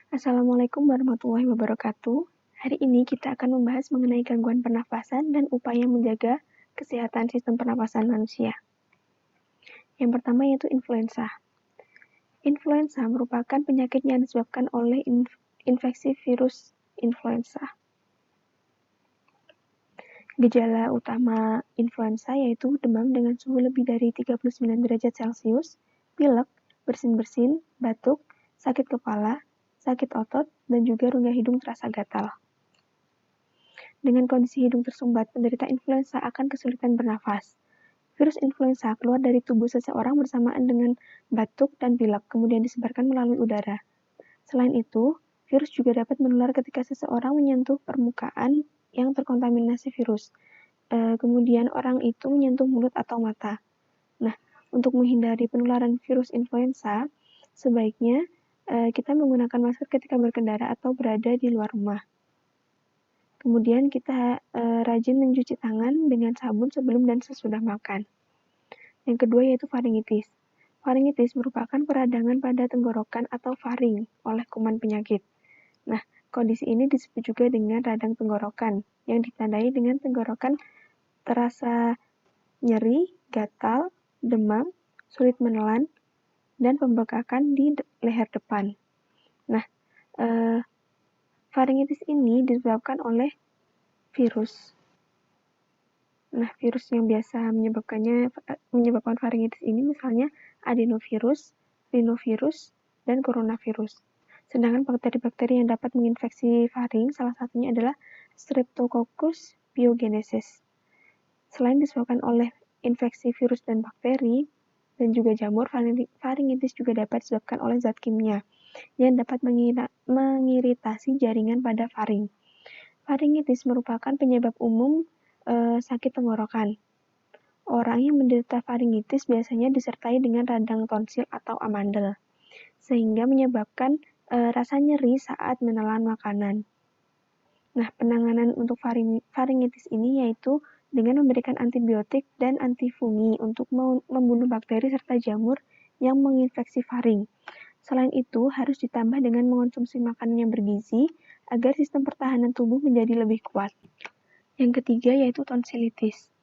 Assalamualaikum warahmatullahi wabarakatuh. Hari ini kita akan membahas mengenai gangguan pernafasan dan upaya menjaga kesehatan sistem pernafasan manusia. Yang pertama yaitu influenza. Influenza merupakan penyakit yang disebabkan oleh infeksi virus influenza. Gejala utama influenza yaitu demam dengan suhu lebih dari 39 derajat Celcius, pilek, bersin-bersin, batuk, sakit kepala, sakit otot, dan juga rongga hidung terasa gatal. Dengan kondisi hidung tersumbat, penderita influenza akan kesulitan bernafas. Virus influenza keluar dari tubuh seseorang bersamaan dengan batuk dan pilek, kemudian disebarkan melalui udara. Selain itu, virus juga dapat menular ketika seseorang menyentuh permukaan yang terkontaminasi virus. Kemudian orang itu menyentuh mulut atau mata. Nah, untuk menghindari penularan virus influenza, sebaiknya kita menggunakan masker ketika berkendara atau berada di luar rumah. Kemudian kita rajin mencuci tangan dengan sabun sebelum dan sesudah makan. Yang kedua yaitu faringitis. Faringitis merupakan peradangan pada tenggorokan atau faring oleh kuman penyakit. Nah, kondisi ini disebut juga dengan radang tenggorokan, yang ditandai dengan tenggorokan terasa nyeri, gatal, demam, sulit menelan, dan pembekakan di leher depan. Nah, faringitis ini disebabkan oleh virus. Nah, virus yang biasa menyebabkan faringitis ini misalnya adenovirus, rhinovirus, dan coronavirus. Sedangkan bakteri-bakteri yang dapat menginfeksi faring salah satunya adalah Streptococcus pyogenesis. Selain disebabkan oleh infeksi virus dan bakteri, dan juga jamur, faringitis juga dapat disebabkan oleh zat kimia yang dapat mengiritasi jaringan pada faring. Faringitis merupakan penyebab umum sakit tenggorokan. Orang yang menderita faringitis biasanya disertai dengan radang tonsil atau amandel, sehingga menyebabkan rasa nyeri saat menelan makanan. Nah, penanganan untuk faringitis ini yaitu dengan memberikan antibiotik dan antifungi untuk membunuh bakteri serta jamur yang menginfeksi faring. Selain itu, harus ditambah dengan mengonsumsi makanan yang bergizi agar sistem pertahanan tubuh menjadi lebih kuat. Yang ketiga yaitu tonsilitis.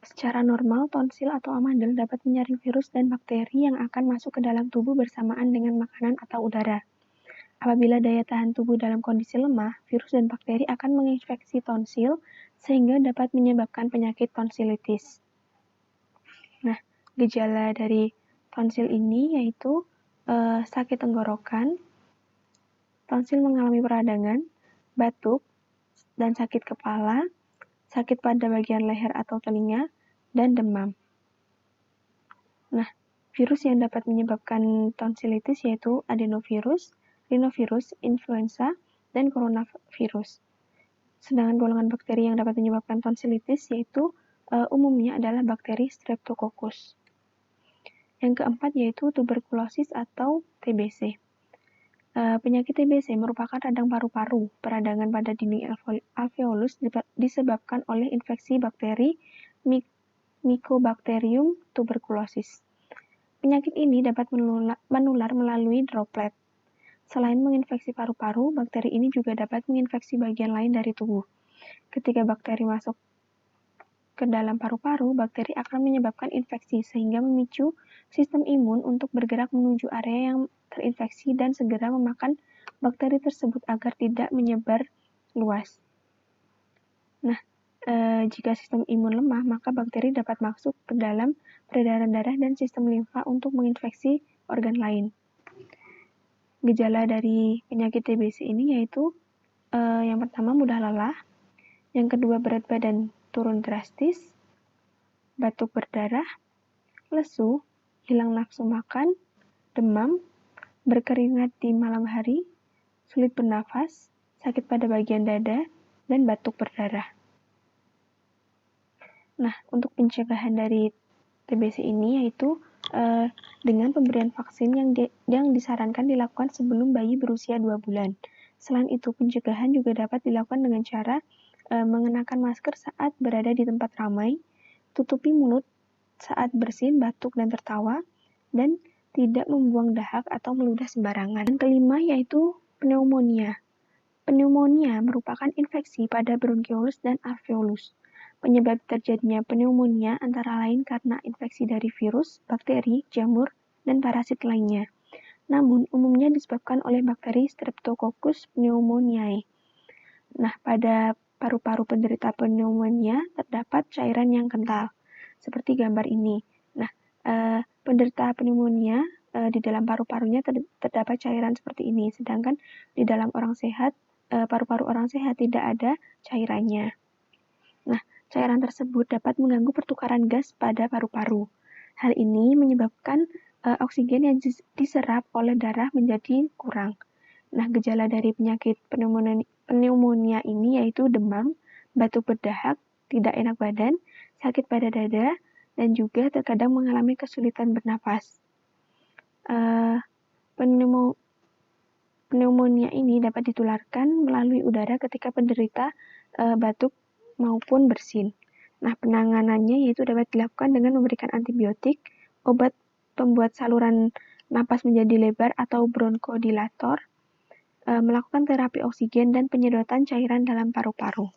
Secara normal, tonsil atau amandel dapat menyaring virus dan bakteri yang akan masuk ke dalam tubuh bersamaan dengan makanan atau udara. Apabila daya tahan tubuh dalam kondisi lemah, virus dan bakteri akan menginfeksi tonsil sehingga dapat menyebabkan penyakit tonsilitis. Nah, gejala dari tonsil ini yaitu sakit tenggorokan, tonsil mengalami peradangan, batuk, dan sakit kepala, sakit pada bagian leher atau telinga, dan demam. Nah, virus yang dapat menyebabkan tonsilitis yaitu adenovirus, rhinovirus, influenza, dan coronavirus. Sedangkan golongan bakteri yang dapat menyebabkan tonsilitis yaitu umumnya adalah bakteri Streptococcus. Yang keempat yaitu tuberkulosis atau TBC. Penyakit TBC merupakan radang paru-paru, peradangan pada dinding alveolus disebabkan oleh infeksi bakteri Mycobacterium tuberculosis. Penyakit ini dapat menular melalui droplet. Selain menginfeksi paru-paru, bakteri ini juga dapat menginfeksi bagian lain dari tubuh. Ketika bakteri masuk ke dalam paru-paru, bakteri akan menyebabkan infeksi sehingga memicu sistem imun untuk bergerak menuju area yang terinfeksi dan segera memakan bakteri tersebut agar tidak menyebar luas. Nah, jika sistem imun lemah, maka bakteri dapat masuk ke dalam peredaran darah dan sistem limfa untuk menginfeksi organ lain. Gejala dari penyakit TBC ini yaitu yang pertama mudah lelah, yang kedua berat badan turun drastis, batuk berdarah, lesu, hilang nafsu makan, demam, berkeringat di malam hari, sulit bernafas, sakit pada bagian dada, dan batuk berdarah. Nah, untuk pencegahan dari TBC ini yaitu dengan pemberian vaksin yang disarankan dilakukan sebelum bayi berusia 2 bulan. Selain itu, pencegahan juga dapat dilakukan dengan cara mengenakan masker saat berada di tempat ramai, tutupi mulut saat bersin, batuk, dan tertawa, dan tidak membuang dahak atau meludah sembarangan. Dan kelima yaitu Pneumonia. Pneumonia merupakan infeksi pada bronkiolus dan alveolus. Penyebab terjadinya pneumonia antara lain karena infeksi dari virus, bakteri, jamur, dan parasit lainnya. Namun, umumnya disebabkan oleh bakteri Streptococcus pneumoniae. Nah, pada paru-paru penderita pneumonia terdapat cairan yang kental, seperti gambar ini. Nah, penderita pneumonia di dalam paru-parunya terdapat cairan seperti ini, sedangkan di dalam orang sehat, paru-paru orang sehat tidak ada cairannya. Nah, cairan tersebut dapat mengganggu pertukaran gas pada paru-paru. Hal ini menyebabkan oksigen yang diserap oleh darah menjadi kurang. Nah, gejala dari penyakit pneumonia ini yaitu demam, batuk berdahak, tidak enak badan, sakit pada dada, dan juga terkadang mengalami kesulitan bernapas. Pneumonia ini dapat ditularkan melalui udara ketika penderita batuk maupun bersin. Nah, penanganannya yaitu dapat dilakukan dengan memberikan antibiotik, obat pembuat saluran napas menjadi lebar atau bronkodilator, melakukan terapi oksigen dan penyedotan cairan dalam paru-paru.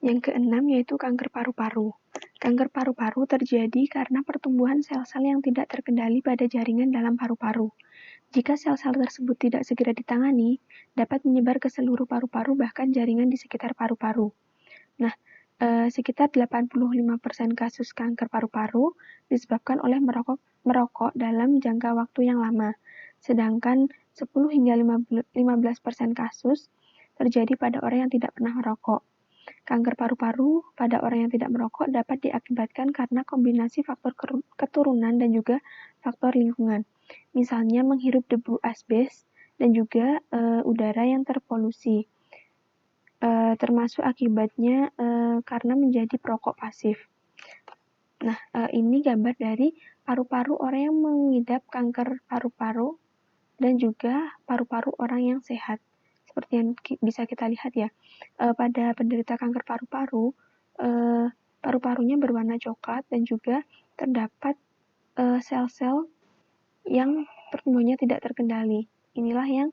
Yang keenam yaitu kanker paru-paru. Kanker paru-paru terjadi karena pertumbuhan sel-sel yang tidak terkendali pada jaringan dalam paru-paru. Jika sel-sel tersebut tidak segera ditangani, dapat menyebar ke seluruh paru-paru bahkan jaringan di sekitar paru-paru. Nah, sekitar 85% kasus kanker paru-paru disebabkan oleh merokok dalam jangka waktu yang lama. Sedangkan 10 hingga 15% kasus terjadi pada orang yang tidak pernah merokok. Kanker paru-paru pada orang yang tidak merokok dapat diakibatkan karena kombinasi faktor keturunan dan juga faktor lingkungan. Misalnya menghirup debu asbes dan juga udara yang terpolusi. Termasuk akibatnya karena menjadi perokok pasif. Nah, ini gambar dari paru-paru orang yang mengidap kanker paru-paru dan juga paru-paru orang yang sehat. Seperti yang bisa kita lihat ya, pada penderita kanker paru-paru, paru-parunya berwarna coklat dan juga terdapat sel-sel yang pertumbuhannya tidak terkendali. Inilah yang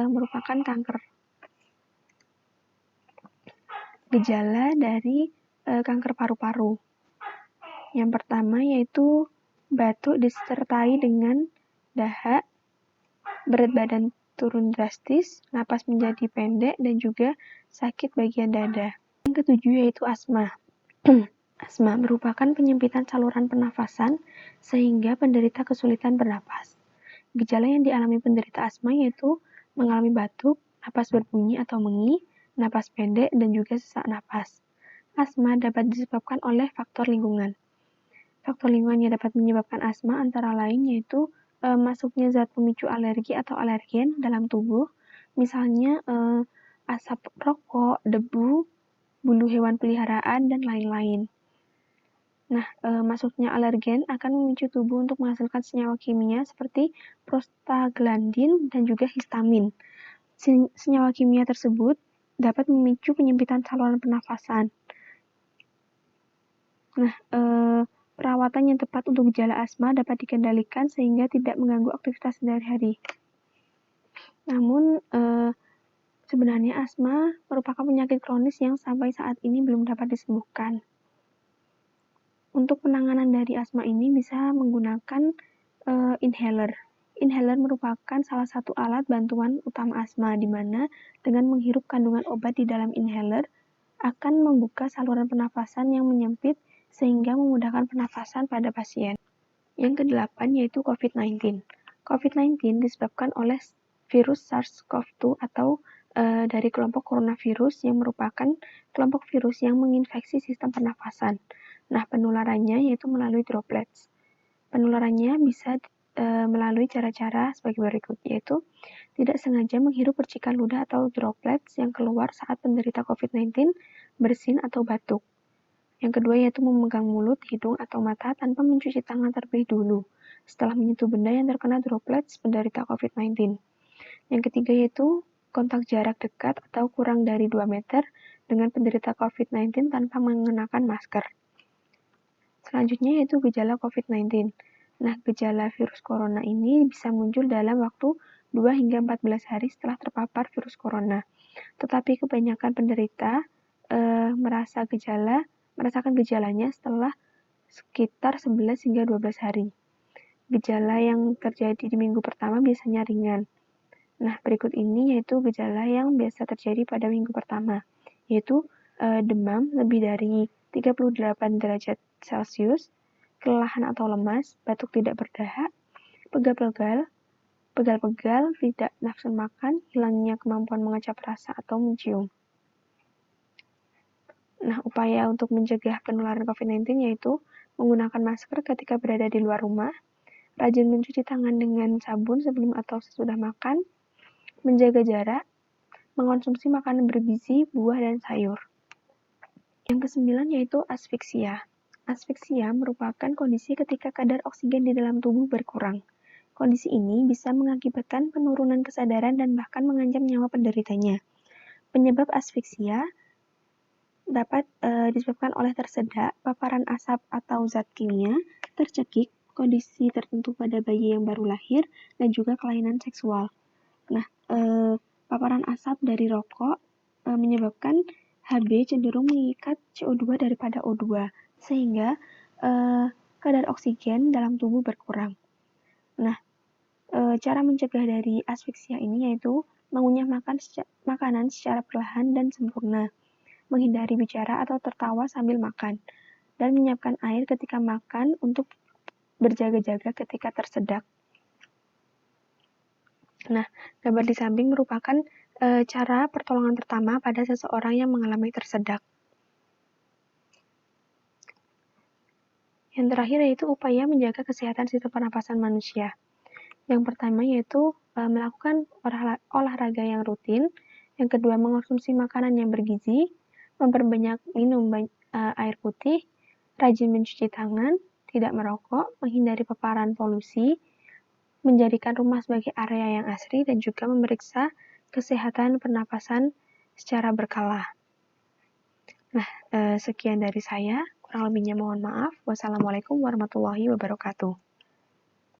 merupakan kanker. Gejala dari kanker paru-paru. Yang pertama yaitu batuk disertai dengan dahak, berat badan turun drastis, napas menjadi pendek, dan juga sakit bagian dada. Yang ketujuh yaitu asma. Asma merupakan penyempitan saluran pernafasan sehingga penderita kesulitan bernapas. Gejala yang dialami penderita asma yaitu mengalami batuk, napas berbunyi atau mengi, napas pendek, dan juga sesak napas. Asma dapat disebabkan oleh faktor lingkungan. Faktor lingkungan yang dapat menyebabkan asma antara lain yaitu masuknya zat pemicu alergi atau alergen dalam tubuh, misalnya asap rokok, debu, bulu hewan peliharaan, dan lain-lain. Nah, masuknya alergen akan memicu tubuh untuk menghasilkan senyawa kimia seperti prostaglandin dan juga histamin. Senyawa kimia tersebut dapat memicu penyempitan saluran pernafasan. Nah, perawatan yang tepat untuk gejala asma dapat dikendalikan sehingga tidak mengganggu aktivitas sehari-hari. Namun, sebenarnya asma merupakan penyakit kronis yang sampai saat ini belum dapat disembuhkan. Untuk penanganan dari asma ini bisa menggunakan inhaler. Inhaler merupakan salah satu alat bantuan utama asma, di mana dengan menghirup kandungan obat di dalam inhaler akan membuka saluran pernafasan yang menyempit sehingga memudahkan pernafasan pada pasien. Yang kedelapan yaitu COVID-19. COVID-19 disebabkan oleh virus SARS-CoV-2 atau dari kelompok coronavirus yang merupakan kelompok virus yang menginfeksi sistem pernafasan. Nah, penularannya yaitu melalui droplets. Penularannya bisa melalui cara-cara sebagai berikut, yaitu tidak sengaja menghirup percikan ludah atau droplets yang keluar saat penderita COVID-19 bersin atau batuk. Yang kedua yaitu memegang mulut, hidung, atau mata tanpa mencuci tangan terlebih dulu setelah menyentuh benda yang terkena droplets penderita COVID-19. Yang ketiga yaitu kontak jarak dekat atau kurang dari 2 meter dengan penderita COVID-19 tanpa mengenakan masker. Selanjutnya yaitu gejala COVID-19. Nah, gejala virus corona ini bisa muncul dalam waktu 2 hingga 14 hari setelah terpapar virus corona. Tetapi kebanyakan penderita merasakan gejalanya setelah sekitar 11 hingga 12 hari. Gejala yang terjadi di minggu pertama biasanya ringan. Nah, berikut ini yaitu gejala yang biasa terjadi pada minggu pertama, yaitu demam lebih dari 38 derajat Celcius, kelelahan atau lemas, batuk tidak berdahak, pegal-pegal, tidak nafsu makan, hilangnya kemampuan mengecap rasa atau mencium. Nah, upaya untuk mencegah penularan COVID-19 yaitu menggunakan masker ketika berada di luar rumah, rajin mencuci tangan dengan sabun sebelum atau sesudah makan, menjaga jarak, mengonsumsi makanan bergizi, buah, dan sayur. Yang kesembilan yaitu asfiksia. Asfiksia merupakan kondisi ketika kadar oksigen di dalam tubuh berkurang. Kondisi ini bisa mengakibatkan penurunan kesadaran dan bahkan mengancam nyawa penderitanya. Penyebab asfiksia dapat disebabkan oleh tersedak, paparan asap atau zat kimia, tercekik, kondisi tertentu pada bayi yang baru lahir, dan juga kelainan seksual. Nah, paparan asap dari rokok menyebabkan Hb cenderung mengikat CO2 daripada O2, sehingga kadar oksigen dalam tubuh berkurang. Nah, cara mencegah dari asfiksia ini yaitu mengunyah makanan secara perlahan dan sempurna, menghindari bicara atau tertawa sambil makan, dan menyiapkan air ketika makan untuk berjaga-jaga ketika tersedak. Nah, gambar di samping merupakan cara pertolongan pertama pada seseorang yang mengalami tersedak. Yang terakhir yaitu upaya menjaga kesehatan sistem pernapasan manusia. Yang pertama yaitu melakukan olahraga yang rutin. Yang kedua, mengonsumsi makanan yang bergizi, memperbanyak minum air putih, rajin mencuci tangan, tidak merokok, menghindari paparan polusi, menjadikan rumah sebagai area yang asri, dan juga memeriksa kesehatan pernapasan secara berkala. Nah, sekian dari saya. Kurang lebihnya mohon maaf. Wassalamualaikum warahmatullahi wabarakatuh.